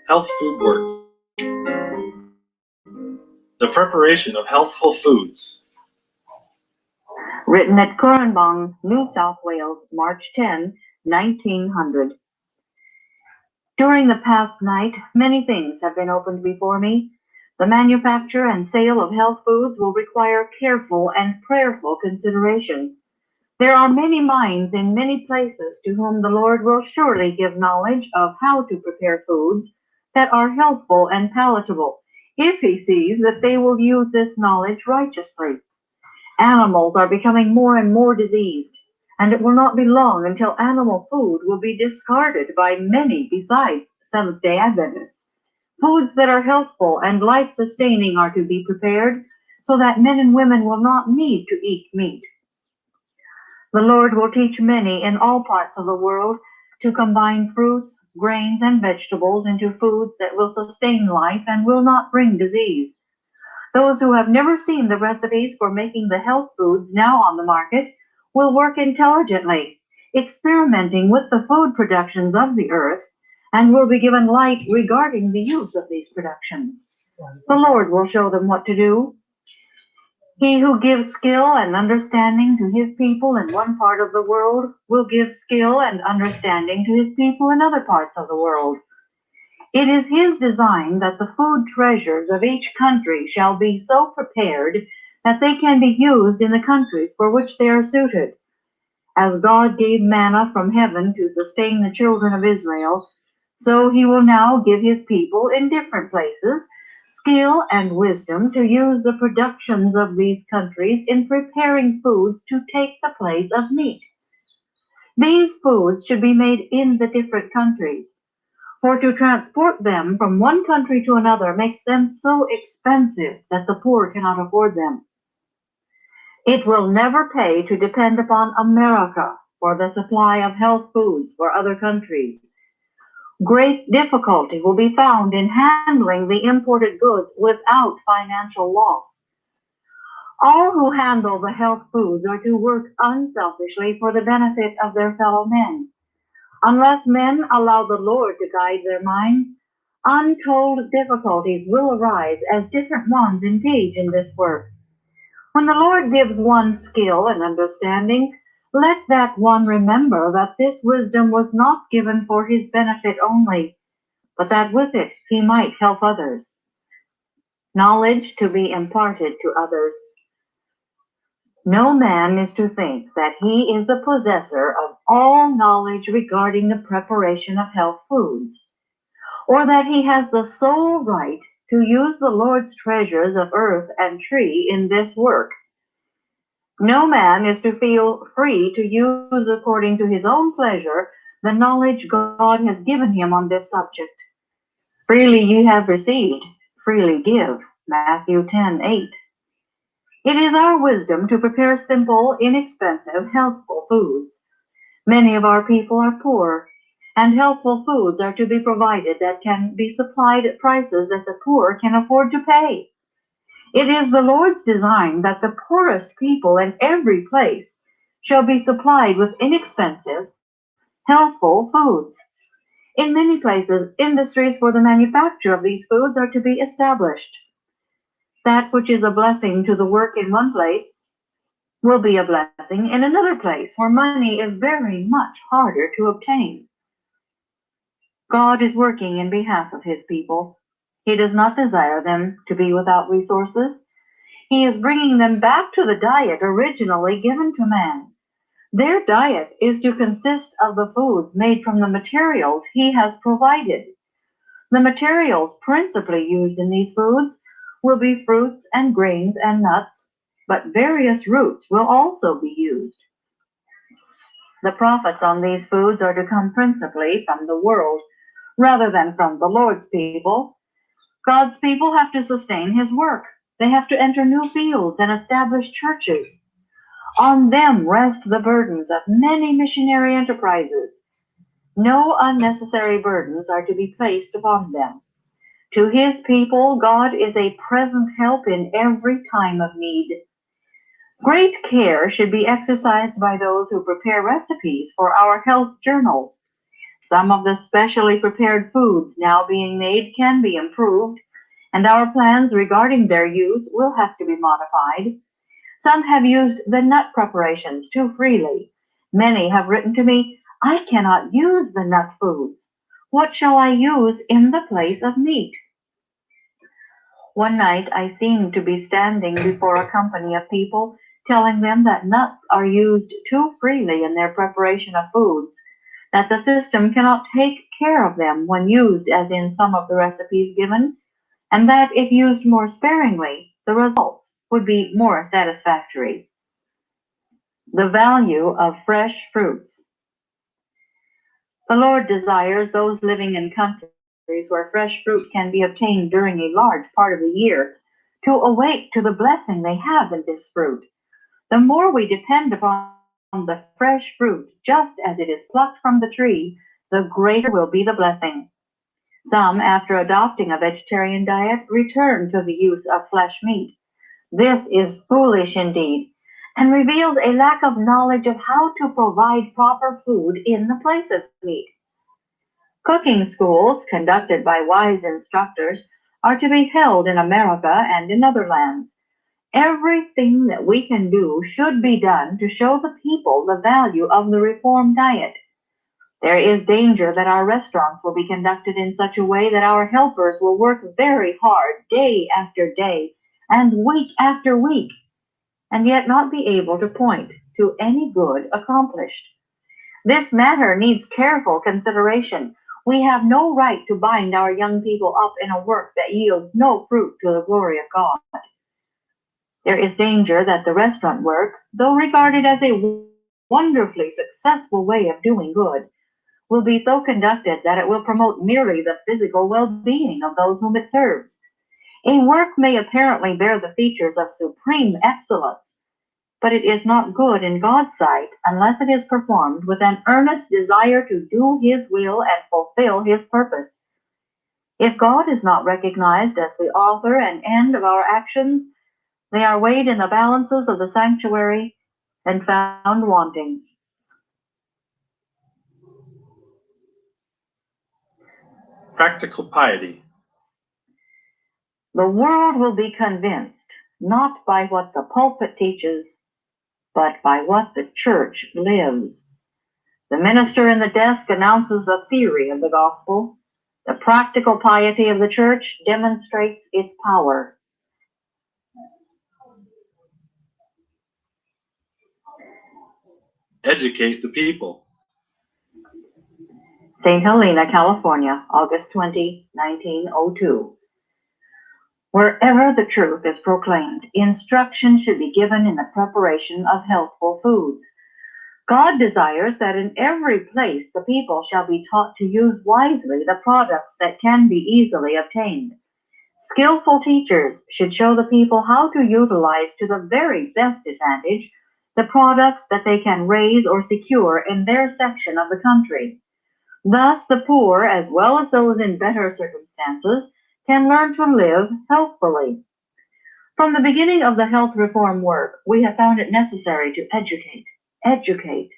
Health Food Work. The preparation of healthful foods. Written at Currambong, New South Wales, March 10, 1900. During the past night, many things have been opened before me. The manufacture and sale of health foods will require careful and prayerful consideration. There are many minds in many places to whom the Lord will surely give knowledge of how to prepare foods that are healthful and palatable, if he sees that they will use this knowledge righteously. Animals are becoming more and more diseased, and it will not be long until animal food will be discarded by many besides Seventh-day Adventists. Foods that are healthful and life-sustaining are to be prepared so that men and women will not need to eat meat. The Lord will teach many in all parts of the world to combine fruits, grains, and vegetables into foods that will sustain life and will not bring disease. Those who have never seen the recipes for making the health foods now on the market will work intelligently, experimenting with the food productions of the earth, and will be given light regarding the use of these productions. The Lord will show them what to do. He who gives skill and understanding to his people in one part of the world will give skill and understanding to his people in other parts of the world. It is his design that the food treasures of each country shall be so prepared that they can be used in the countries for which they are suited. As God gave manna from heaven to sustain the children of Israel, so he will now give his people in different places skill and wisdom to use the productions of these countries in preparing foods to take the place of meat. These foods should be made in the different countries, for to transport them from one country to another makes them so expensive that the poor cannot afford them. It will never pay to depend upon America for the supply of health foods for other countries. Great difficulty will be found in handling the imported goods without financial loss. All who handle the health foods are to work unselfishly for the benefit of their fellow men. Unless men allow the Lord to guide their minds, untold difficulties will arise as different ones engage in this work. When the Lord gives one skill and understanding, let that one remember that this wisdom was not given for his benefit only, but that with it he might help others. Knowledge to be imparted to others. No man is to think that he is the possessor of all knowledge regarding the preparation of health foods, or that he has the sole right to use the Lord's treasures of earth and tree in this work. No man is to feel free to use according to his own pleasure the knowledge God has given him on this subject. Freely ye have received, freely give. Matthew 10:8. It is our wisdom to prepare simple, inexpensive, healthful foods. Many of our people are poor, and healthful foods are to be provided that can be supplied at prices that the poor can afford to pay. It is the Lord's design that the poorest people in every place shall be supplied with inexpensive, healthful foods. In many places, industries for the manufacture of these foods are to be established. That which is a blessing to the work in one place will be a blessing in another place where money is very much harder to obtain. God is working in behalf of his people. He does not desire them to be without resources. He is bringing them back to the diet originally given to man. Their diet is to consist of the foods made from the materials he has provided. The materials principally used in these foods will be fruits and grains and nuts, but various roots will also be used. The profits on these foods are to come principally from the world, rather than from the Lord's people. God's people have to sustain his work. They have to enter new fields and establish churches. On them rest the burdens of many missionary enterprises. No unnecessary burdens are to be placed upon them. To his people, God is a present help in every time of need. Great care should be exercised by those who prepare recipes for our health journals. Some of the specially prepared foods now being made can be improved, and our plans regarding their use will have to be modified. Some have used the nut preparations too freely. Many have written to me, "I cannot use the nut foods. What shall I use in the place of meat?" One night I seemed to be standing before a company of people, telling them that nuts are used too freely in their preparation of foods, that the system cannot take care of them when used as in some of the recipes given, and that if used more sparingly, the results would be more satisfactory. The value of fresh fruits. The Lord desires those living in countries where fresh fruit can be obtained during a large part of the year to awake to the blessing they have in this fruit. The more we depend upon the fresh fruit just as it is plucked from the tree, the greater will be the blessing. Some, after adopting a vegetarian diet, return to the use of flesh meat. This is foolish indeed, and reveals a lack of knowledge of how to provide proper food in the place of meat. Cooking schools, conducted by wise instructors, are to be held in America and in other lands. Everything that we can do should be done to show the people the value of the reformed diet. There is danger that our restaurants will be conducted in such a way that our helpers will work very hard day after day and week after week, and yet not be able to point to any good accomplished. This matter needs careful consideration. We have no right to bind our young people up in a work that yields no fruit to the glory of God. There is danger that the restaurant work, though regarded as a wonderfully successful way of doing good, will be so conducted that it will promote merely the physical well-being of those whom it serves. A work may apparently bear the features of supreme excellence, but it is not good in God's sight unless it is performed with an earnest desire to do His will and fulfill His purpose. If God is not recognized as the author and end of our actions, they are weighed in the balances of the sanctuary and found wanting. Practical piety. The world will be convinced not by what the pulpit teaches, but by what the church lives. The minister in the desk announces the theory of the gospel. The practical piety of the church demonstrates its power. Educate the people. St. Helena, California, August 20, 1902. Wherever the truth is proclaimed, instruction should be given in the preparation of healthful foods. God desires that in every place the people shall be taught to use wisely the products that can be easily obtained. Skillful teachers should show the people how to utilize to the very best advantage the products that they can raise or secure in their section of the country. Thus, the poor, as well as those in better circumstances, can learn to live healthfully. From the beginning of the health reform work, we have found it necessary to educate, educate,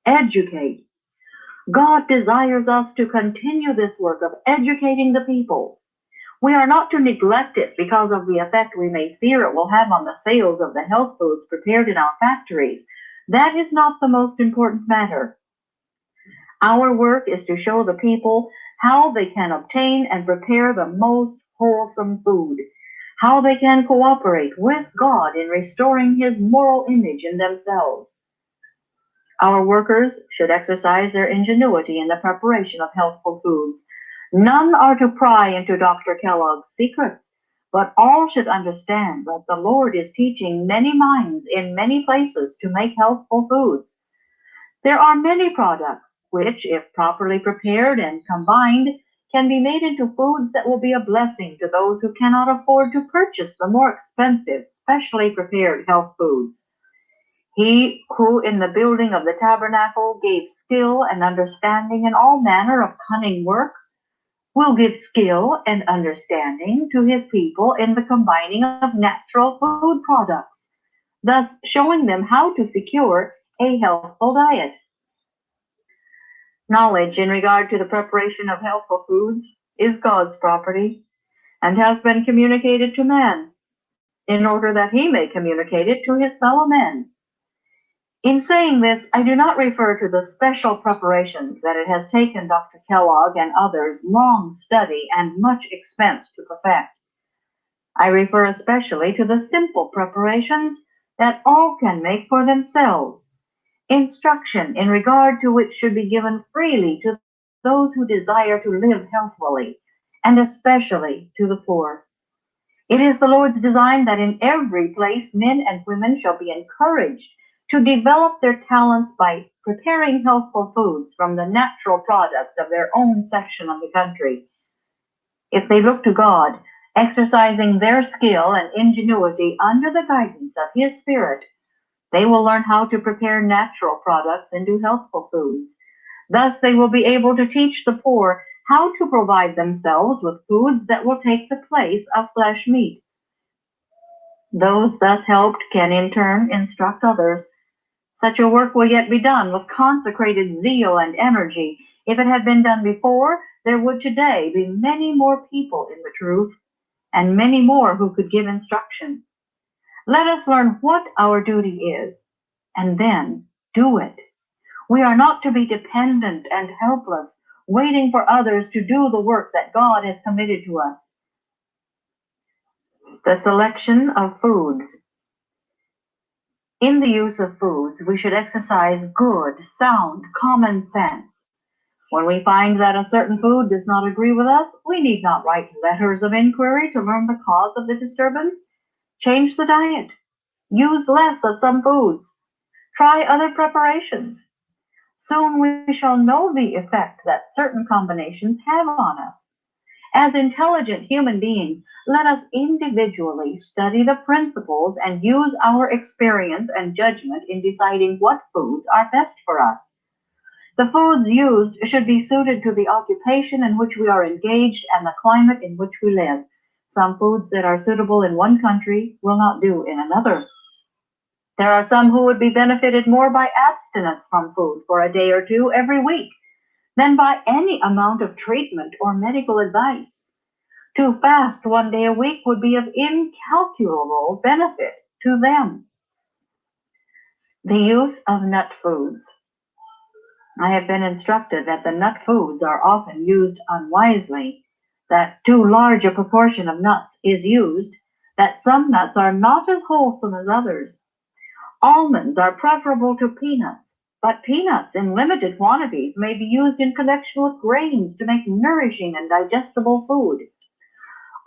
educate. God desires us to continue this work of educating the people. We are not to neglect it because of the effect we may fear it will have on the sales of the health foods prepared in our factories. That is not the most important matter. Our work is to show the people how they can obtain and prepare the most wholesome food, how they can cooperate with God in restoring His moral image in themselves. Our workers should exercise their ingenuity in the preparation of healthful foods. None are to pry into Dr. Kellogg's secrets, but all should understand that the Lord is teaching many minds in many places to make healthful foods. There are many products which, if properly prepared and combined, can be made into foods that will be a blessing to those who cannot afford to purchase the more expensive, specially prepared health foods. He who in the building of the tabernacle gave skill and understanding in all manner of cunning work, will give skill and understanding to his people in the combining of natural food products, thus showing them how to secure a healthful diet. Knowledge in regard to the preparation of healthful foods is God's property and has been communicated to man in order that he may communicate it to his fellow men. In saying this, I do not refer to the special preparations that it has taken Dr. Kellogg and others long study and much expense to perfect. I refer especially to the simple preparations that all can make for themselves, instruction in regard to which should be given freely to those who desire to live healthfully, and especially to the poor. It is the Lord's design that in every place men and women shall be encouraged to develop their talents by preparing healthful foods from the natural products of their own section of the country. If they look to God, exercising their skill and ingenuity under the guidance of His Spirit, they will learn how to prepare natural products into healthful foods. Thus, they will be able to teach the poor how to provide themselves with foods that will take the place of flesh meat. Those thus helped can in turn instruct others. Such a work will yet be done with consecrated zeal and energy. If it had been done before, there would today be many more people in the truth, and many more who could give instruction. Let us learn what our duty is, and then do it. We are not to be dependent and helpless, waiting for others to do the work that God has committed to us. The selection of foods. In the use of foods, we should exercise good, sound, common sense. When we find that a certain food does not agree with us, we need not write letters of inquiry to learn the cause of the disturbance. Change the diet. Use less of some foods. Try other preparations. Soon we shall know the effect that certain combinations have on us. As intelligent human beings, let us individually study the principles and use our experience and judgment in deciding what foods are best for us. The foods used should be suited to the occupation in which we are engaged and the climate in which we live. Some foods that are suitable in one country will not do in another. There are some who would be benefited more by abstinence from food for a day or two every week than by any amount of treatment or medical advice. To fast one day a week would be of incalculable benefit to them. The use of nut foods. I have been instructed that the nut foods are often used unwisely, that too large a proportion of nuts is used, that some nuts are not as wholesome as others. Almonds are preferable to peanuts, but peanuts in limited quantities may be used in connection with grains to make nourishing and digestible food.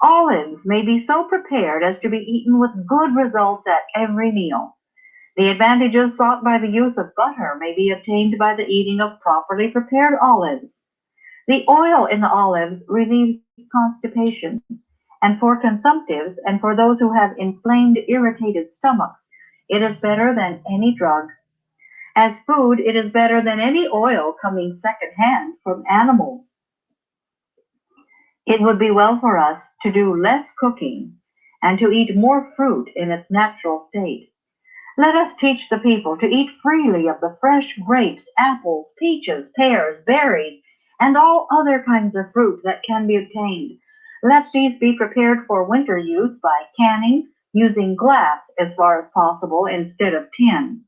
Olives may be so prepared as to be eaten with good results at every meal. The advantages sought by the use of butter may be obtained by the eating of properly prepared olives. The oil in the olives relieves constipation, and for consumptives and for those who have inflamed, irritated stomachs, it is better than any drug. As food, it is better than any oil coming second-hand from animals. It would be well for us to do less cooking and to eat more fruit in its natural state. Let us teach the people to eat freely of the fresh grapes, apples, peaches, pears, berries, and all other kinds of fruit that can be obtained. Let these be prepared for winter use by canning, using glass as far as possible instead of tin.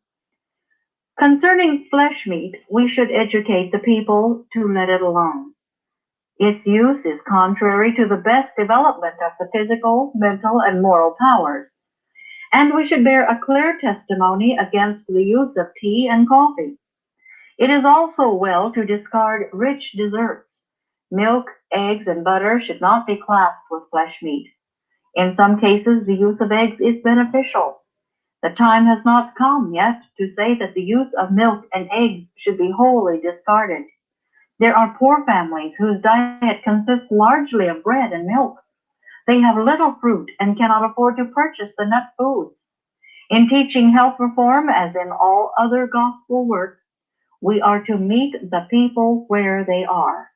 Concerning flesh meat, we should educate the people to let it alone. Its use is contrary to the best development of the physical, mental, and moral powers. And we should bear a clear testimony against the use of tea and coffee. It is also well to discard rich desserts. Milk, eggs, and butter should not be classed with flesh meat. In some cases, the use of eggs is beneficial. The time has not come yet to say that the use of milk and eggs should be wholly discarded. There are poor families whose diet consists largely of bread and milk. They have little fruit and cannot afford to purchase the nut foods. In teaching health reform, as in all other gospel work, we are to meet the people where they are.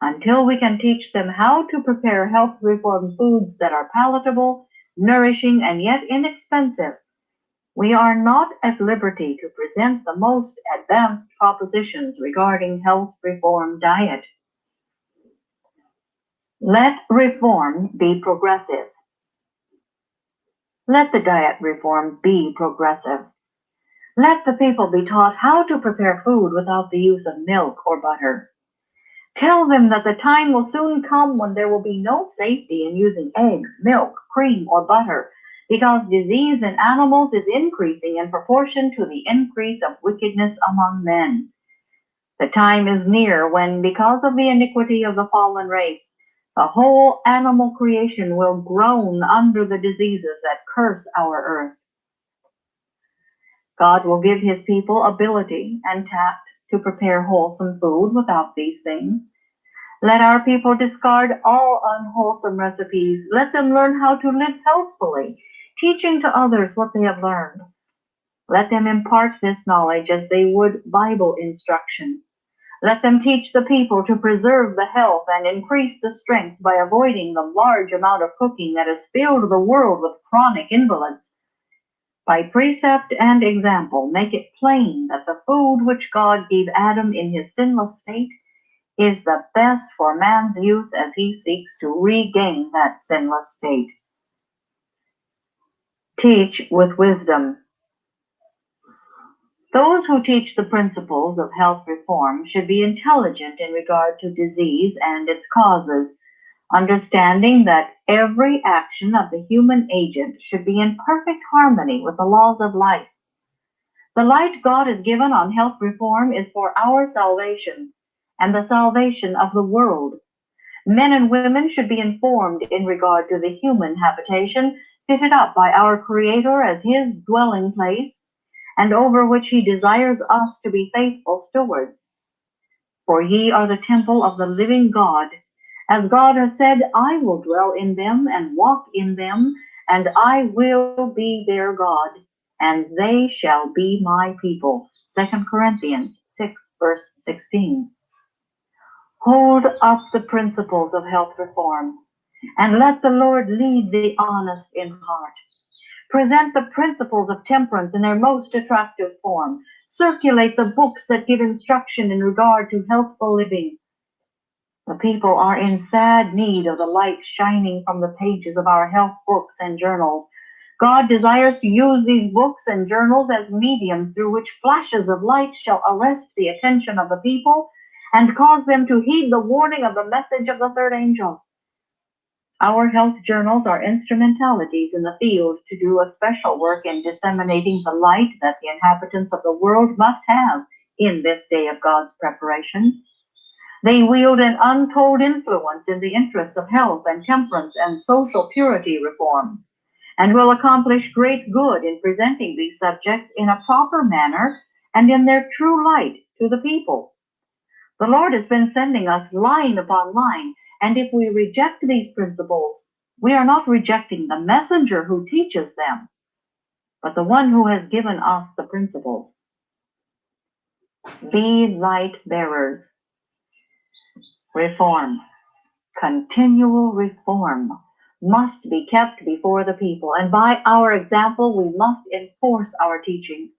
Until we can teach them how to prepare health reform foods that are palatable, nourishing, and yet inexpensive, we are not at liberty to present the most advanced propositions regarding health reform diet. Let reform be progressive. Let the diet reform be progressive. Let the people be taught how to prepare food without the use of milk or butter. Tell them that the time will soon come when there will be no safety in using eggs, milk, cream, or butter, because disease in animals is increasing in proportion to the increase of wickedness among men. The time is near when, because of the iniquity of the fallen race, the whole animal creation will groan under the diseases that curse our earth. God will give his people ability and tact to prepare wholesome food without these things. Let our people discard all unwholesome recipes. Let them learn how to live healthfully, teaching to others what they have learned. Let them impart this knowledge as they would Bible instruction. Let them teach the people to preserve the health and increase the strength by avoiding the large amount of cooking that has filled the world with chronic invalids. By precept and example, make it plain that the food which God gave Adam in his sinless state is the best for man's use as he seeks to regain that sinless state. Teach with wisdom. Those who teach the principles of health reform should be intelligent in regard to disease and its causes, understanding that every action of the human agent should be in perfect harmony with the laws of life. The light God has given on health reform is for our salvation and the salvation of the world. Men and women should be informed in regard to the human habitation fitted up by our Creator as his dwelling place, and over which he desires us to be faithful stewards. For ye are the temple of the living God. As God has said, I will dwell in them and walk in them, and I will be their God, and they shall be my people. 2 Corinthians 6, verse 16. Hold up the principles of health reform, and let the Lord lead the honest in heart. Present the principles of temperance in their most attractive form. Circulate the books that give instruction in regard to healthful living. The people are in sad need of the light shining from the pages of our health books and journals. God desires to use these books and journals as mediums through which flashes of light shall arrest the attention of the people and cause them to heed the warning of the message of the third angel. Our health journals are instrumentalities in the field to do a special work in disseminating the light that the inhabitants of the world must have in this day of God's preparation. They wield an untold influence in the interests of health and temperance and social purity reform, and will accomplish great good in presenting these subjects in a proper manner and in their true light to the people. The Lord has been sending us line upon line, and if we reject these principles, we are not rejecting the messenger who teaches them, but the one who has given us the principles. Be light bearers. Reform, continual reform, must be kept before the people, and by our example we must enforce our teaching.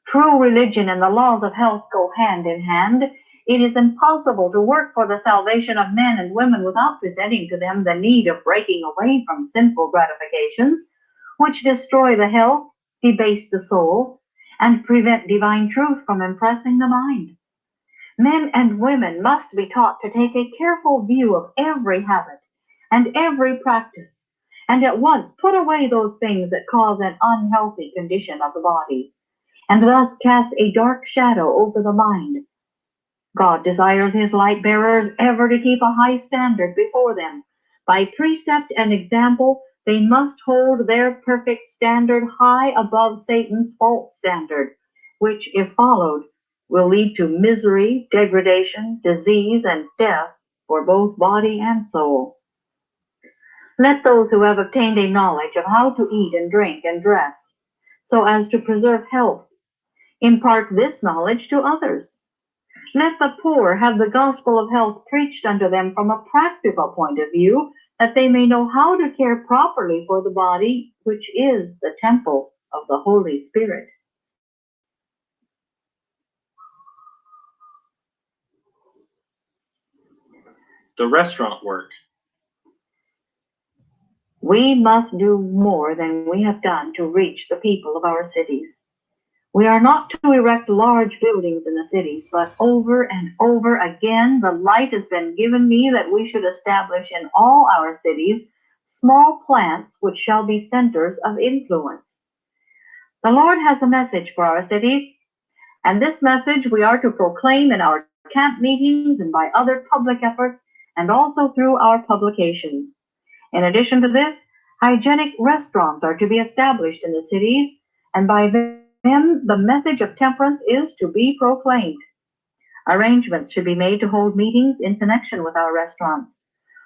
True religion and the laws of health go hand in hand. It is impossible to work for the salvation of men and women without presenting to them the need of breaking away from sinful gratifications, which destroy the health, debase the soul, and prevent divine truth from impressing the mind. Men and women must be taught to take a careful view of every habit and every practice, and at once put away those things that cause an unhealthy condition of the body, and thus cast a dark shadow over the mind. God desires his light bearers ever to keep a high standard before them. By precept and example, they must hold their perfect standard high above Satan's false standard, which, if followed, will lead to misery, degradation, disease, and death for both body and soul. Let those who have obtained a knowledge of how to eat and drink and dress, so as to preserve health, impart this knowledge to others. Let the poor have the gospel of health preached unto them from a practical point of view, that they may know how to care properly for the body, which is the temple of the Holy Spirit. The restaurant work. We must do more than we have done to reach the people of our cities. We are not to erect large buildings in the cities, but over and over again the light has been given me that we should establish in all our cities small plants which shall be centers of influence. The Lord has a message for our cities, and this message we are to proclaim in our camp meetings and by other public efforts, and also through our publications. In addition to this, hygienic restaurants are to be established in the cities, and by them the message of temperance is to be proclaimed. Arrangements should be made to hold meetings in connection with our restaurants.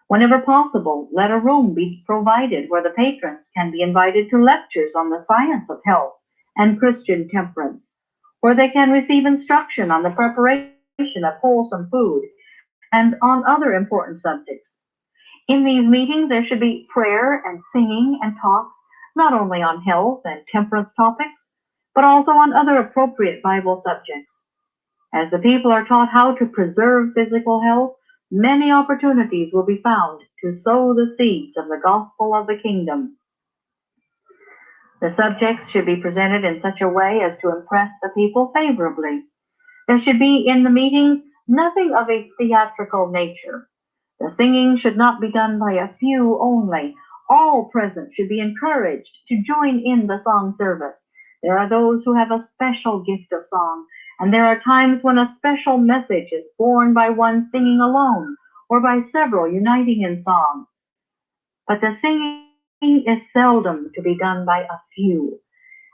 Whenever possible, let a room be provided where the patrons can be invited to lectures on the science of health and Christian temperance, where they can receive instruction on the preparation of wholesome food and on other important subjects. In these meetings, there should be prayer and singing and talks, not only on health and temperance topics, but also on other appropriate Bible subjects. As the people are taught how to preserve physical health, many opportunities will be found to sow the seeds of the gospel of the kingdom. The subjects should be presented in such a way as to impress the people favorably. There should be in the meetings nothing of a theatrical nature. The singing should not be done by a few only. All present should be encouraged to join in the song service. There are those who have a special gift of song, and there are times when a special message is borne by one singing alone, or by several uniting in song. But the singing is seldom to be done by a few.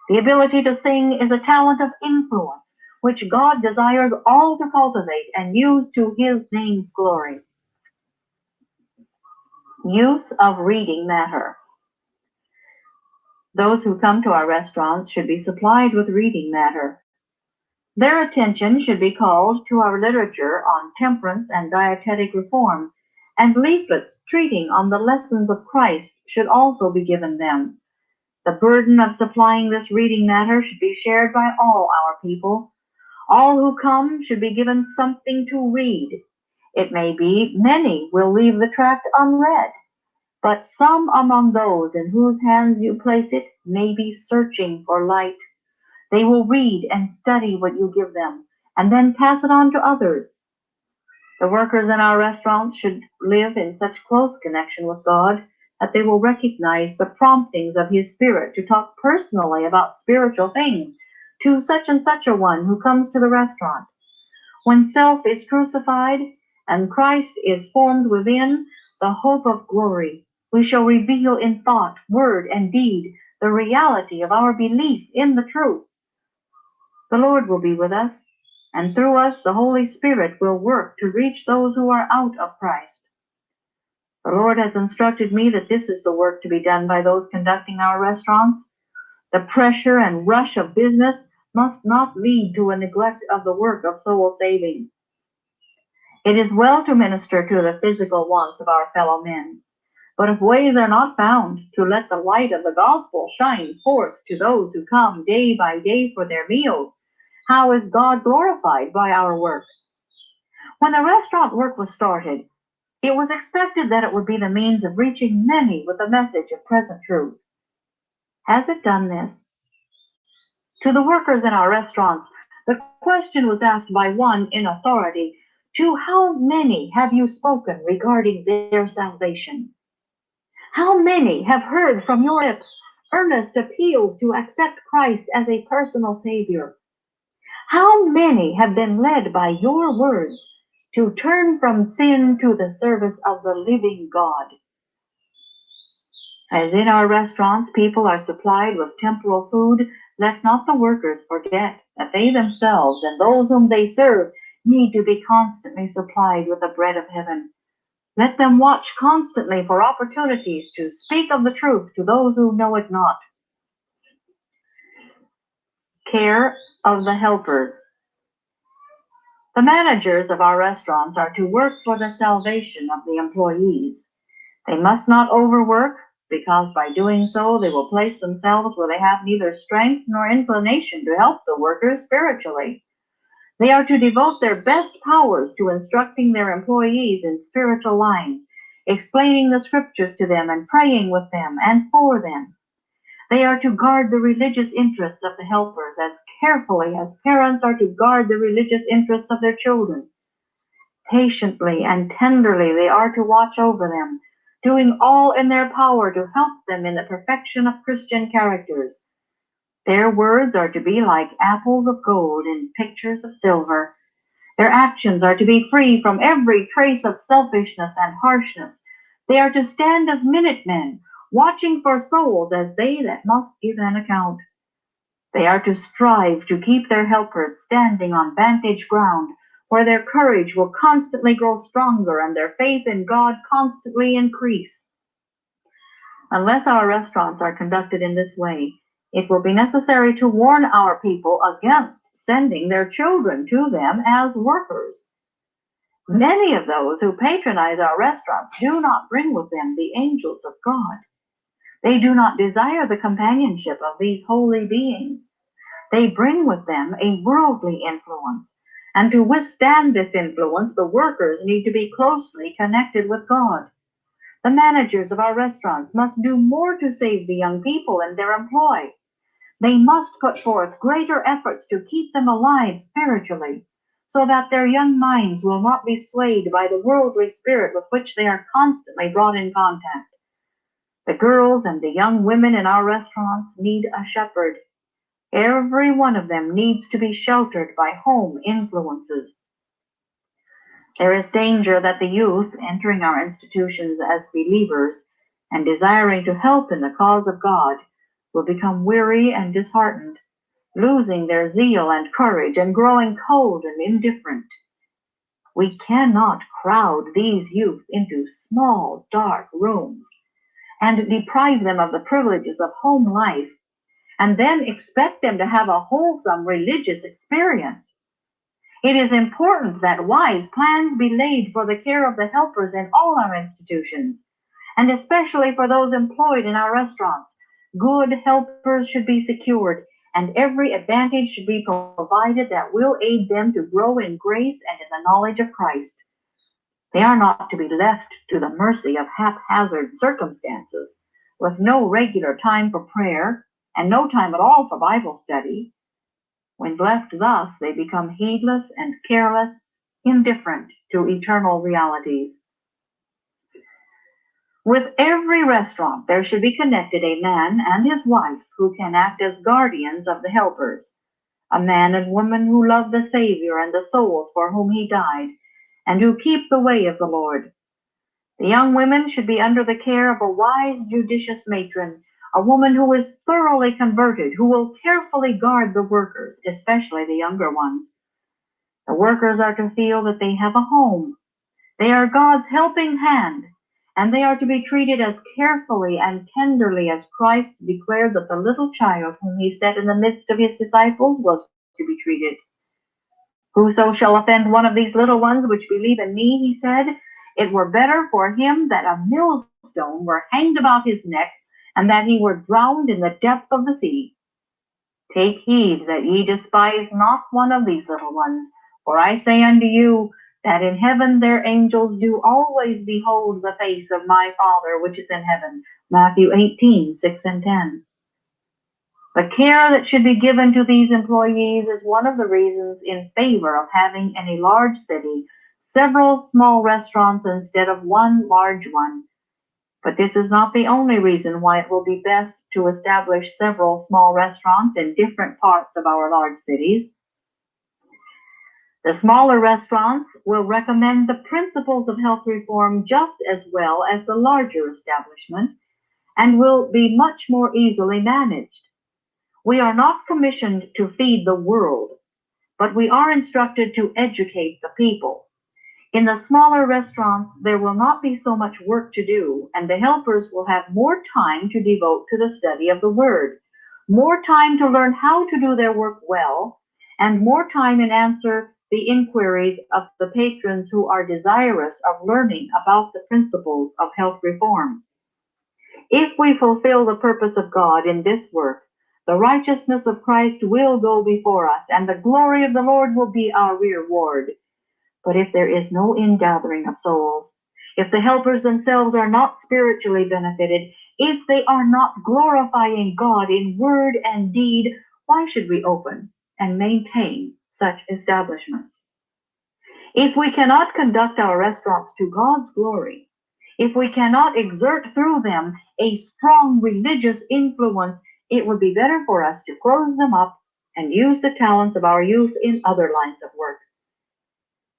The ability to sing is a talent of influence, which God desires all to cultivate and use to His name's glory. Use of reading matter. Those who come to our restaurants should be supplied with reading matter. Their attention should be called to our literature on temperance and dietetic reform, and leaflets treating on the lessons of Christ should also be given them. The burden of supplying this reading matter should be shared by all our people. All who come should be given something to read. It may be many will leave the tract unread, but some among those in whose hands you place it may be searching for light. They will read and study what you give them, and then pass it on to others. The workers in our restaurants should live in such close connection with God that they will recognize the promptings of His Spirit to talk personally about spiritual things to such and such a one who comes to the restaurant. When self is crucified and Christ is formed within, the hope of glory, we shall reveal in thought, word, and deed the reality of our belief in the truth. The Lord will be with us, and through us the Holy Spirit will work to reach those who are out of Christ. The Lord has instructed me that this is the work to be done by those conducting our restaurants. The pressure and rush of business must not lead to a neglect of the work of soul saving. It is well to minister to the physical wants of our fellow men, but if ways are not found to let the light of the gospel shine forth to those who come day by day for their meals, how is God glorified by our work? When the restaurant work was started, it was expected that it would be the means of reaching many with the message of present truth. Has it done this? To the workers in our restaurants, the question was asked by one in authority, "To how many have you spoken regarding their salvation? How many have heard from your lips earnest appeals to accept Christ as a personal Savior? How many have been led by your words to turn from sin to the service of the living God?" As in our restaurants, people are supplied with temporal food, let not the workers forget that they themselves and those whom they serve need to be constantly supplied with the bread of heaven. Let them watch constantly for opportunities to speak of the truth to those who know it not. Care of the helpers. The managers of our restaurants are to work for the salvation of the employees. They must not overwork, because by doing so they will place themselves where they have neither strength nor inclination to help the workers spiritually. They are to devote their best powers to instructing their employees in spiritual lines, explaining the scriptures to them and praying with them and for them. They are to guard the religious interests of the helpers as carefully as parents are to guard the religious interests of their children. Patiently and tenderly they are to watch over them, doing all in their power to help them in the perfection of Christian characters. Their words are to be like apples of gold in pictures of silver. Their actions are to be free from every trace of selfishness and harshness. They are to stand as minutemen, watching for souls as they that must give an account. They are to strive to keep their helpers standing on vantage ground, where their courage will constantly grow stronger and their faith in God constantly increase. Unless our restaurants are conducted in this way, it will be necessary to warn our people against sending their children to them as workers. Many of those who patronize our restaurants do not bring with them the angels of God. They do not desire the companionship of these holy beings. They bring with them a worldly influence, and to withstand this influence, the workers need to be closely connected with God. The managers of our restaurants must do more to save the young people in their employ. They must put forth greater efforts to keep them alive spiritually, so that their young minds will not be swayed by the worldly spirit with which they are constantly brought in contact. The girls and the young women in our restaurants need a shepherd. Every one of them needs to be sheltered by home influences. There is danger that the youth, entering our institutions as believers and desiring to help in the cause of God, will become weary and disheartened, losing their zeal and courage and growing cold and indifferent. We cannot crowd these youth into small, dark rooms and deprive them of the privileges of home life, and then expect them to have a wholesome religious experience. It is important that wise plans be laid for the care of the helpers in all our institutions, and especially for those employed in our restaurants. Good helpers should be secured, and every advantage should be provided that will aid them to grow in grace and in the knowledge of Christ. They are not to be left to the mercy of haphazard circumstances, with no regular time for prayer and no time at all for Bible study. When left thus, they become heedless and careless, indifferent to eternal realities. With every restaurant, there should be connected a man and his wife who can act as guardians of the helpers, a man and woman who love the Savior and the souls for whom he died, and who keep the way of the Lord. The young women should be under the care of a wise, judicious matron, a woman who is thoroughly converted, who will carefully guard the workers, especially the younger ones. The workers are to feel that they have a home. They are God's helping hand, and they are to be treated as carefully and tenderly as Christ declared that the little child whom he set in the midst of his disciples was to be treated. Whoso shall offend one of these little ones which believe in me, he said, it were better for him that a millstone were hanged about his neck, and that he were drowned in the depth of the sea. Take heed that ye despise not one of these little ones, for I say unto you, that in heaven their angels do always behold the face of my Father which is in heaven. Matthew 18:6 and 10. The care that should be given to these employees is one of the reasons in favor of having in a large city several small restaurants instead of one large one. But this is not the only reason why it will be best to establish several small restaurants in different parts of our large cities. The smaller restaurants will recommend the principles of health reform just as well as the larger establishment, and will be much more easily managed. We are not commissioned to feed the world, but we are instructed to educate the people. In the smaller restaurants, there will not be so much work to do, and the helpers will have more time to devote to the study of the Word, more time to learn how to do their work well, and more time in answer the inquiries of the patrons who are desirous of learning about the principles of health reform. If we fulfill the purpose of God in this work, the righteousness of Christ will go before us, and the glory of the Lord will be our reward. But if there is no ingathering of souls, if the helpers themselves are not spiritually benefited, if they are not glorifying God in word and deed, why should we open and maintain such establishments? If we cannot conduct our restaurants to God's glory, if we cannot exert through them a strong religious influence, it would be better for us to close them up and use the talents of our youth in other lines of work.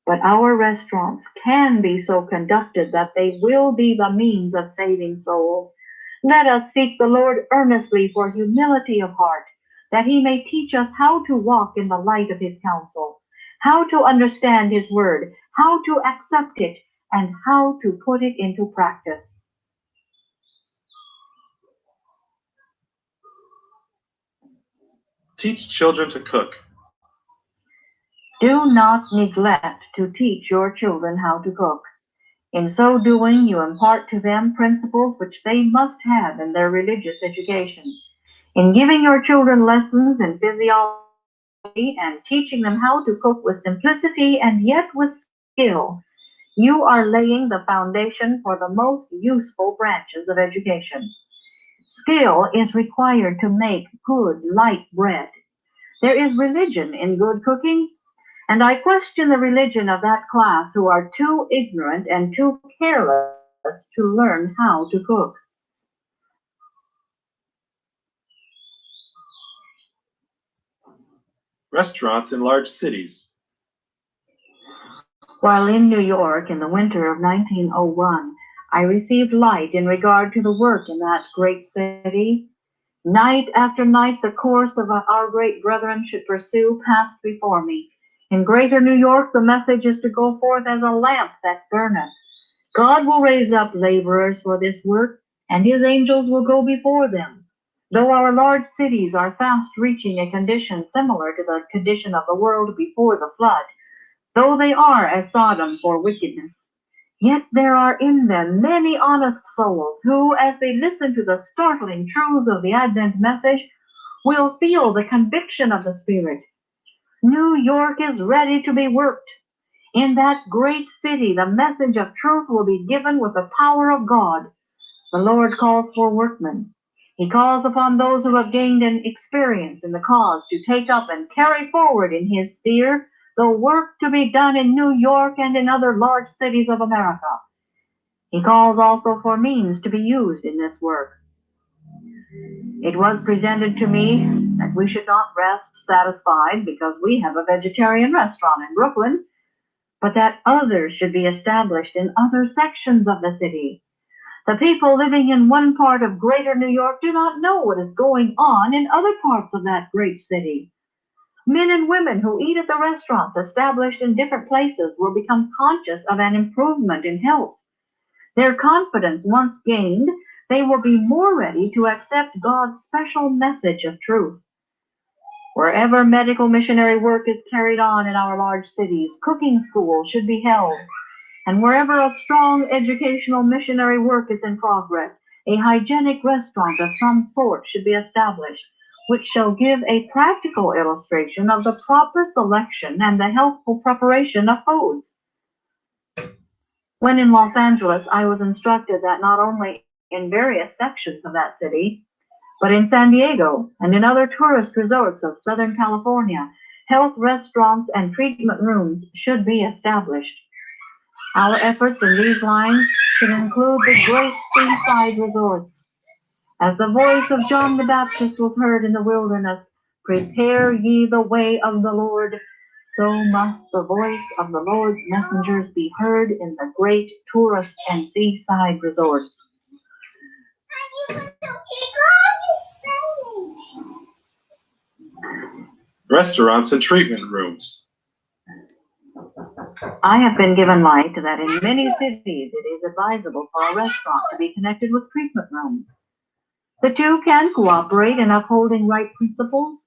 But our restaurants can be so conducted that they will be the means of saving souls. Let us seek the Lord earnestly for humility of heart, that he may teach us how to walk in the light of his counsel, how to understand his word, how to accept it, and how to put it into practice. Teach children to cook. Do not neglect to teach your children how to cook. In so doing, you impart to them principles which they must have in their religious education. In giving your children lessons in physiology and teaching them how to cook with simplicity and yet with skill, you are laying the foundation for the most useful branches of education. Skill is required to make good, light bread. There is religion in good cooking, and I question the religion of that class who are too ignorant and too careless to learn how to cook. Restaurants in large cities. While in New York in the winter of 1901, I received light in regard to the work in that great city. Night after night, the course of our great brethren should pursue passed before me. In greater New York, the message is to go forth as a lamp that burneth. God will raise up laborers for this work, and his angels will go before them. Though our large cities are fast reaching a condition similar to the condition of the world before the flood, though they are as Sodom for wickedness, yet there are in them many honest souls who, as they listen to the startling truths of the Advent message, will feel the conviction of the Spirit. New York is ready to be worked. In that great city, the message of truth will be given with the power of God. The Lord calls for workmen. He calls upon those who have gained an experience in the cause to take up and carry forward in his sphere the work to be done in New York and in other large cities of America. He calls also for means to be used in this work. It was presented to me that we should not rest satisfied because we have a vegetarian restaurant in Brooklyn, but that others should be established in other sections of the city. The people living in one part of greater New York do not know what is going on in other parts of that great city. Men and women who eat at the restaurants established in different places will become conscious of an improvement in health. Their confidence once gained, they will be more ready to accept God's special message of truth. Wherever medical missionary work is carried on in our large cities, cooking schools should be held. And wherever a strong educational missionary work is in progress, a hygienic restaurant of some sort should be established, which shall give a practical illustration of the proper selection and the healthful preparation of foods. When in Los Angeles, I was instructed that not only in various sections of that city, but in San Diego and in other tourist resorts of Southern California, health restaurants and treatment rooms should be established. Our efforts in these lines should include the great seaside resorts. As the voice of John the Baptist was heard in the wilderness, "Prepare ye the way of the Lord," so must the voice of the Lord's messengers be heard in the great tourist and seaside resorts. Restaurants and treatment rooms. I have been given light that in many cities it is advisable for a restaurant to be connected with treatment rooms. The two can cooperate in upholding right principles.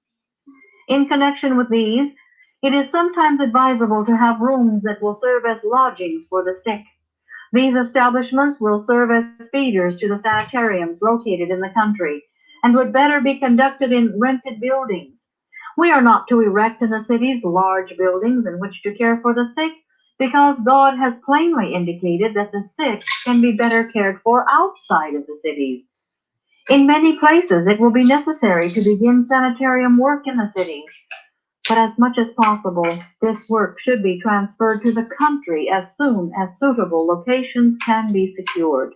In connection with these, it is sometimes advisable to have rooms that will serve as lodgings for the sick. These establishments will serve as feeders to the sanitariums located in the country and would better be conducted in rented buildings. We are not to erect in the cities large buildings in which to care for the sick, because God has plainly indicated that the sick can be better cared for outside of the cities. In many places, it will be necessary to begin sanitarium work in the cities, but as much as possible, this work should be transferred to the country as soon as suitable locations can be secured.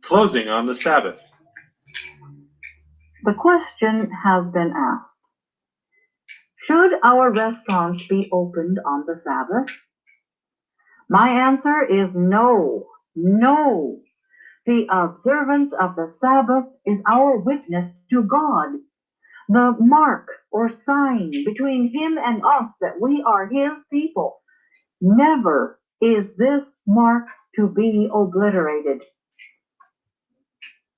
Closing on the Sabbath. The question has been asked, should our restaurants be opened on the Sabbath? My answer is no, no. The observance of the Sabbath is our witness to God, the mark or sign between Him and us that we are His people. Never is this mark to be obliterated.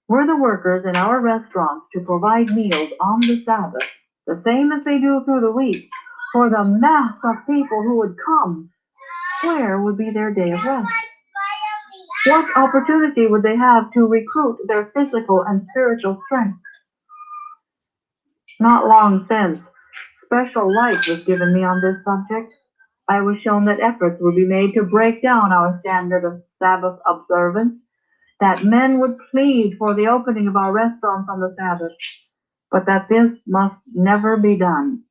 Were the workers in our restaurants to provide meals on the Sabbath, the same as they do through the week, for the mass of people who would come, where would be their day of rest? What opportunity would they have to recruit their physical and spiritual strength? Not long since, special light was given me on this subject. I was shown that efforts would be made to break down our standard of Sabbath observance, that men would plead for the opening of our restaurants on the Sabbath, but that this must never be done.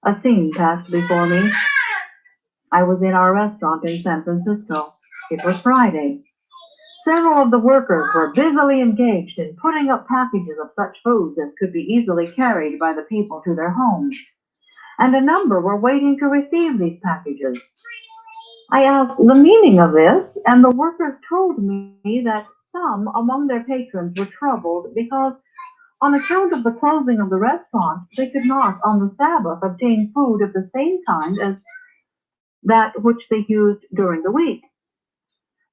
A scene passed before me. I was in our restaurant in San Francisco. It was Friday. Several of the workers were busily engaged in putting up packages of such foods as could be easily carried by the people to their homes, and a number were waiting to receive these packages. I asked the meaning of this, and the workers told me that some among their patrons were troubled because, on account of the closing of the restaurant, they could not on the Sabbath obtain food of the same kind as that which they used during the week.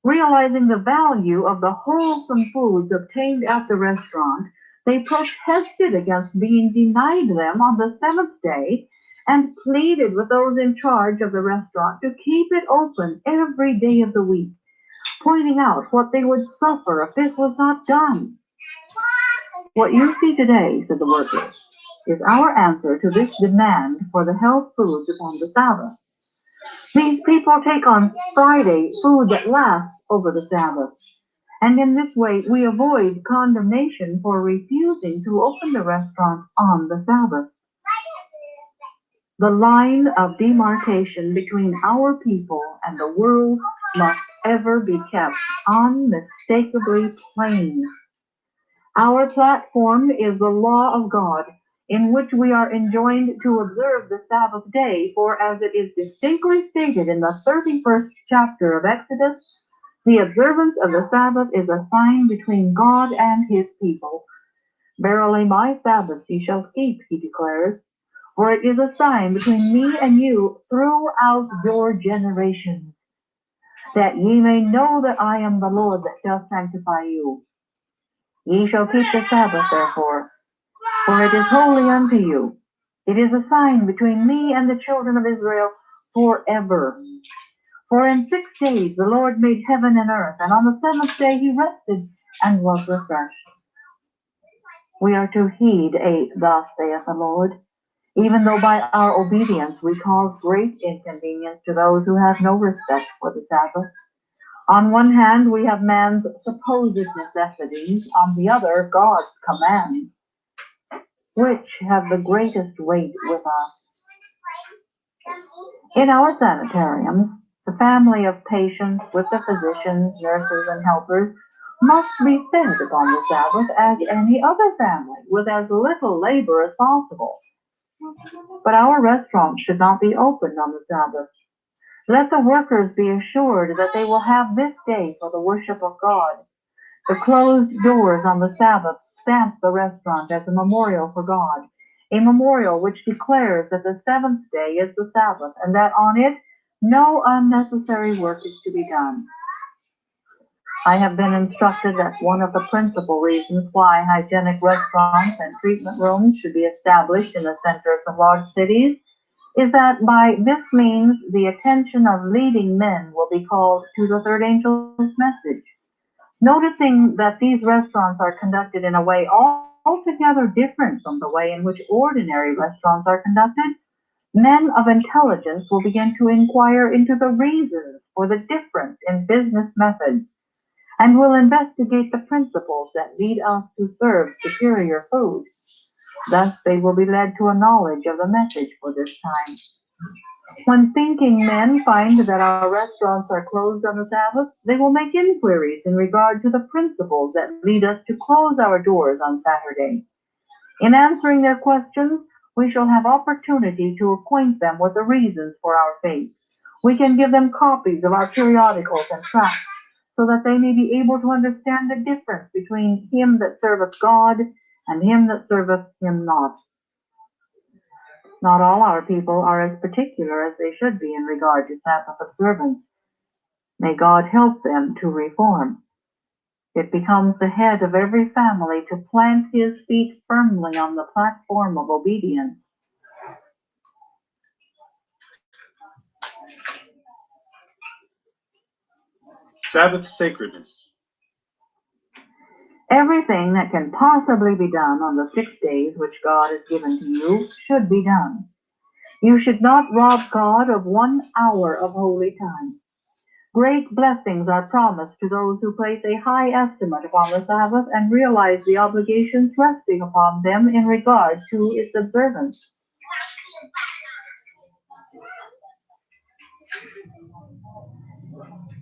Realizing the value of the wholesome foods obtained at the restaurant, they protested against being denied them on the seventh day and pleaded with those in charge of the restaurant to keep it open every day of the week, pointing out what they would suffer if this was not done. What you see today, said the workers, is our answer to this demand for the health foods upon the Sabbath. These people take on Friday food that lasts over the Sabbath, and in this way we avoid condemnation for refusing to open the restaurant on the Sabbath. The line of demarcation between our people and the world must ever be kept unmistakably plain. Our platform is the law of God, in which we are enjoined to observe the Sabbath day, for as it is distinctly stated in the 31st chapter of Exodus, the observance of the Sabbath is a sign between God and His people. Verily my Sabbath ye shall keep, He declares, for it is a sign between me and you throughout your generations, that ye may know that I am the Lord that shall sanctify you. Ye shall keep the Sabbath, therefore, for it is holy unto you. It is a sign between me and the children of Israel forever. For in 6 days the Lord made heaven and earth, and on the seventh day He rested and was refreshed. We are to heed thus saith the Lord, even though by our obedience we cause great inconvenience to those who have no respect for the Sabbath. On one hand, we have man's supposed necessities, on the other, God's commands. Which have the greatest weight with us? In our sanitariums, the family of patients with the physicians, nurses, and helpers must be fed upon the Sabbath as any other family, with as little labor as possible. But our restaurants should not be opened on the Sabbath. Let the workers be assured that they will have this day for the worship of God. The closed doors on the Sabbath stamp the restaurant as a memorial for God, a memorial which declares that the seventh day is the Sabbath, and that on it no unnecessary work is to be done. I have been instructed that one of the principal reasons why hygienic restaurants and treatment rooms should be established in the centers of large cities is that by this means the attention of leading men will be called to the third angel's message. Noticing that these restaurants are conducted in a way altogether different from the way in which ordinary restaurants are conducted, men of intelligence will begin to inquire into the reasons for the difference in business methods and will investigate the principles that lead us to serve superior food. Thus they will be led to a knowledge of the message for this time. When thinking men find that our restaurants are closed on the Sabbath, they will make inquiries in regard to the principles that lead us to close our doors on Saturday. In answering their questions, we shall have opportunity to acquaint them with the reasons for our faith. We can give them copies of our periodicals and tracts, so that they may be able to understand the difference between him that serveth God and him that serveth him not. Not all our people are as particular as they should be in regard to Sabbath observance. May God help them to reform. It becomes the head of every family to plant his feet firmly on the platform of obedience. Sabbath sacredness. Everything that can possibly be done on the 6 days which God has given to you should be done. You should not rob God of 1 hour of holy time. Great blessings are promised to those who place a high estimate upon the Sabbath and realize the obligations resting upon them in regard to its observance.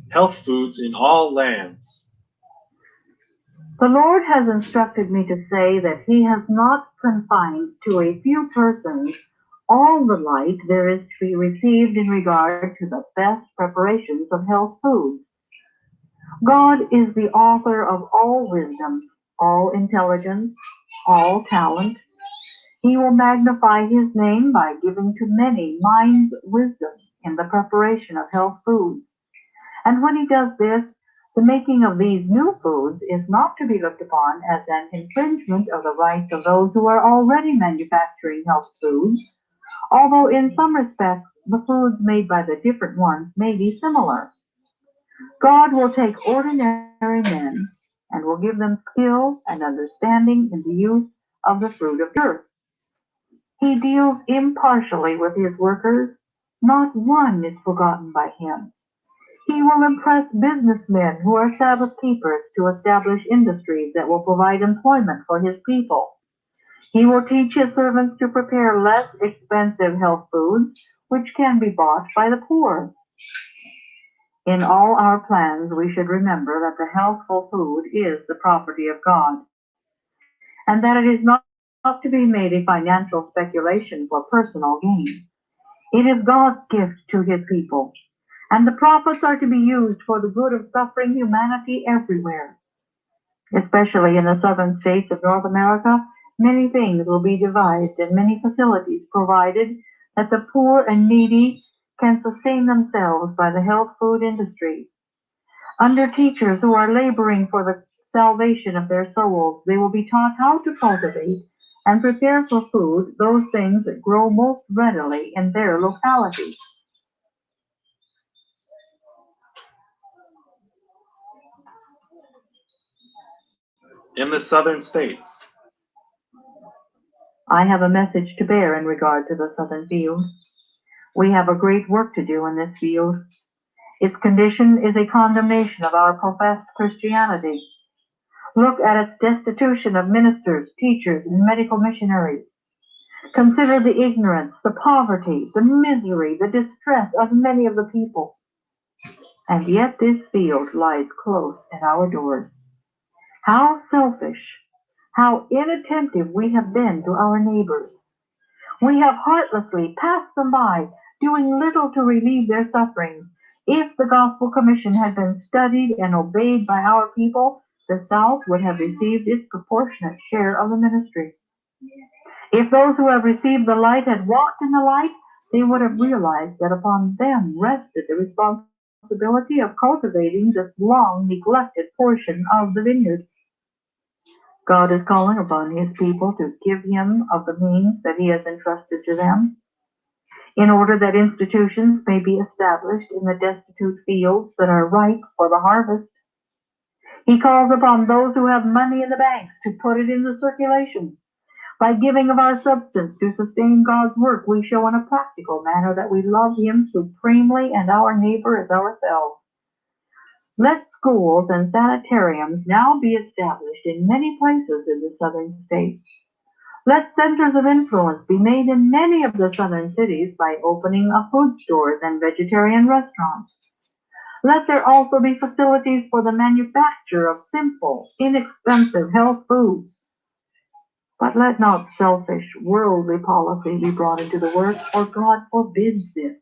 Health foods in all lands. The Lord has instructed me to say that he has not confined to a few persons all the light there is to be received in regard to the best preparations of health foods. God is the author of all wisdom, all intelligence, all talent. He will magnify his name by giving to many minds wisdom in the preparation of health foods. And when he does this, the making of these new foods is not to be looked upon as an infringement of the rights of those who are already manufacturing health foods, although in some respects the foods made by the different ones may be similar. God will take ordinary men and will give them skill and understanding in the use of the fruit of the earth. He deals impartially with his workers. Not one is forgotten by him. He will impress businessmen who are Sabbath keepers to establish industries that will provide employment for his people. He will teach his servants to prepare less expensive health foods, which can be bought by the poor. In all our plans, we should remember that the healthful food is the property of God, and that it is not to be made a financial speculation for personal gain. It is God's gift to his people, and the profits are to be used for the good of suffering humanity everywhere. Especially in the southern states of North America, many things will be devised and many facilities provided that the poor and needy can sustain themselves by the health food industry. Under teachers who are laboring for the salvation of their souls, they will be taught how to cultivate and prepare for food those things that grow most readily in their locality. In the southern states. I have a message to bear in regard to the southern field. We have a great work to do in this field. Its condition is a condemnation of our professed Christianity. Look at its destitution of ministers, teachers, and medical missionaries. Consider the ignorance, the poverty, the misery, the distress of many of the people. And yet this field lies close at our doors. How selfish, how inattentive we have been to our neighbors. We have heartlessly passed them by, doing little to relieve their sufferings. If the Gospel Commission had been studied and obeyed by our people, the South would have received its proportionate share of the ministry. If those who have received the light had walked in the light, they would have realized that upon them rested the responsibility responsibility of cultivating this long neglected portion of the vineyard. God is calling upon his people to give him of the means that he has entrusted to them, in order that institutions may be established in the destitute fields that are ripe for the harvest. He calls upon those who have money in the banks to put it into circulation. By giving of our substance to sustain God's work, we show in a practical manner that we love him supremely and our neighbor as ourselves. Let schools and sanitariums now be established in many places in the southern states. Let centers of influence be made in many of the southern cities by opening of food stores and vegetarian restaurants. Let there also be facilities for the manufacture of simple, inexpensive health foods. But let not selfish, worldly policy be brought into the work, for God forbids this.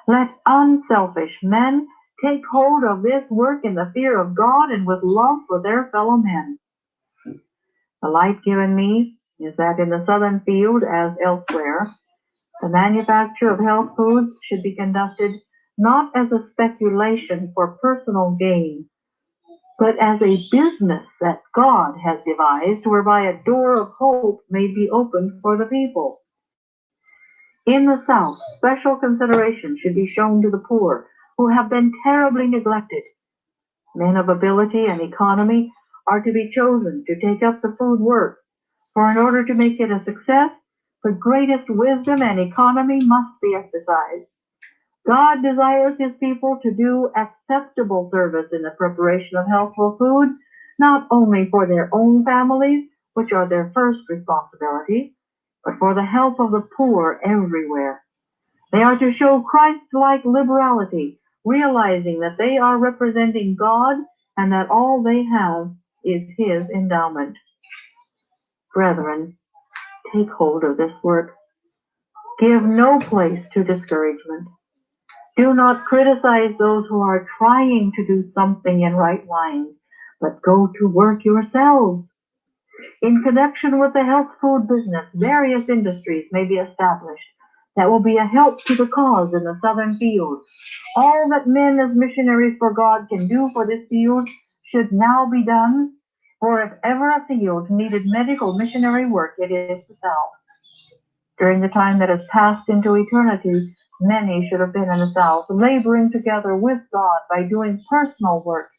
Let unselfish men take hold of this work in the fear of God and with love for their fellow men. The light given me is that in the southern field, as elsewhere, the manufacture of health foods should be conducted not as a speculation for personal gain, but as a business that God has devised, whereby a door of hope may be opened for the people. In the South, special consideration should be shown to the poor, who have been terribly neglected. Men of ability and economy are to be chosen to take up the food work, for in order to make it a success, the greatest wisdom and economy must be exercised. God desires his people to do acceptable service in the preparation of healthful food, not only for their own families, which are their first responsibility, but for the help of the poor everywhere. They are to show Christ-like liberality, realizing that they are representing God and that all they have is his endowment. Brethren, take hold of this work. Give no place to discouragement. Do not criticize those who are trying to do something in right lines, but go to work yourselves. In connection with the health food business, various industries may be established that will be a help to the cause in the southern field. All that men as missionaries for God can do for this field should now be done, for if ever a field needed medical missionary work, it is the South. During the time that has passed into eternity, many should have been in the South, laboring together with God by doing personal work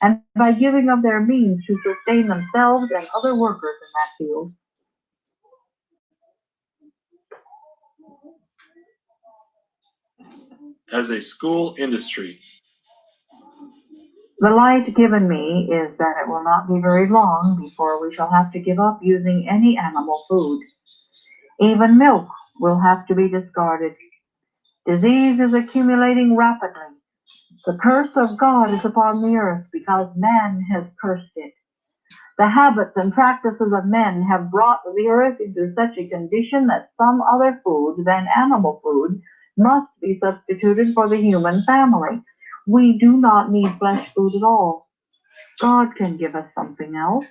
and by giving of their means to sustain themselves and other workers in that field. As a school industry. The light given me is that it will not be very long before we shall have to give up using any animal food. Even milk will have to be discarded. Disease is accumulating rapidly. The curse of God is upon the earth because man has cursed it. The habits and practices of men have brought the earth into such a condition that some other food than animal food must be substituted for the human family. We do not need flesh food at all. God can give us something else.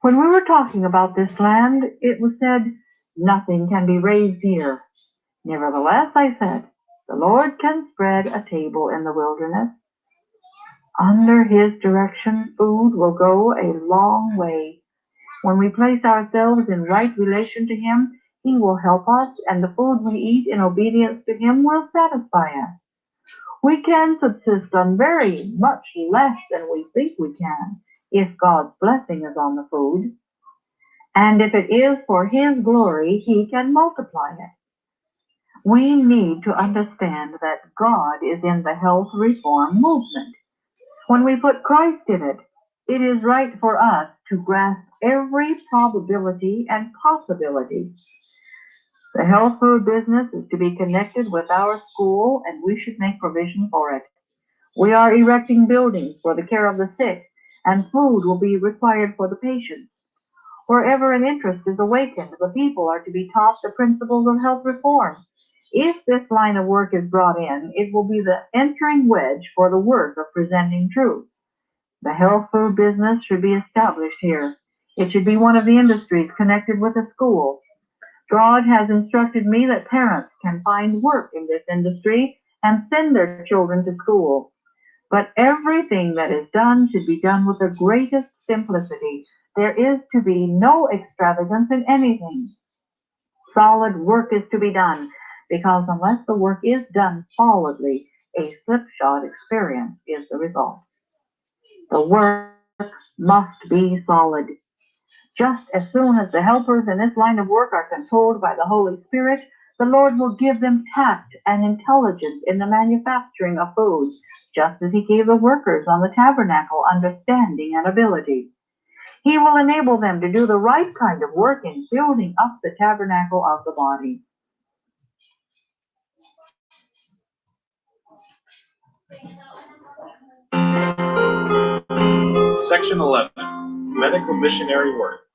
When we were talking about this land, it was said, nothing can be raised here. Nevertheless, I said, the Lord can spread a table in the wilderness. Under his direction, food will go a long way. When we place ourselves in right relation to him, he will help us, and the food we eat in obedience to him will satisfy us. We can subsist on very much less than we think we can, if God's blessing is on the food. And if it is for his glory, he can multiply it. We need to understand that God is in the health reform movement. When we put Christ in it, it is right for us to grasp every probability and possibility. The health food business is to be connected with our school, and we should make provision for it. We are erecting buildings for the care of the sick, and food will be required for the patients. Wherever an interest is awakened, the people are to be taught the principles of health reform. If this line of work is brought in, it will be the entering wedge for the work of presenting truth. The health food business should be established here. It should be one of the industries connected with a school. God has instructed me that parents can find work in this industry and send their children to school. But everything that is done should be done with the greatest simplicity. There is to be no extravagance in anything. Solid work is to be done, because unless the work is done solidly, a slipshod experience is the result. The work must be solid. Just as soon as the helpers in this line of work are controlled by the Holy Spirit, the Lord will give them tact and intelligence in the manufacturing of food, just as he gave the workers on the tabernacle understanding and ability. He will enable them to do the right kind of work in building up the tabernacle of the body. Section 11. Medical missionary work.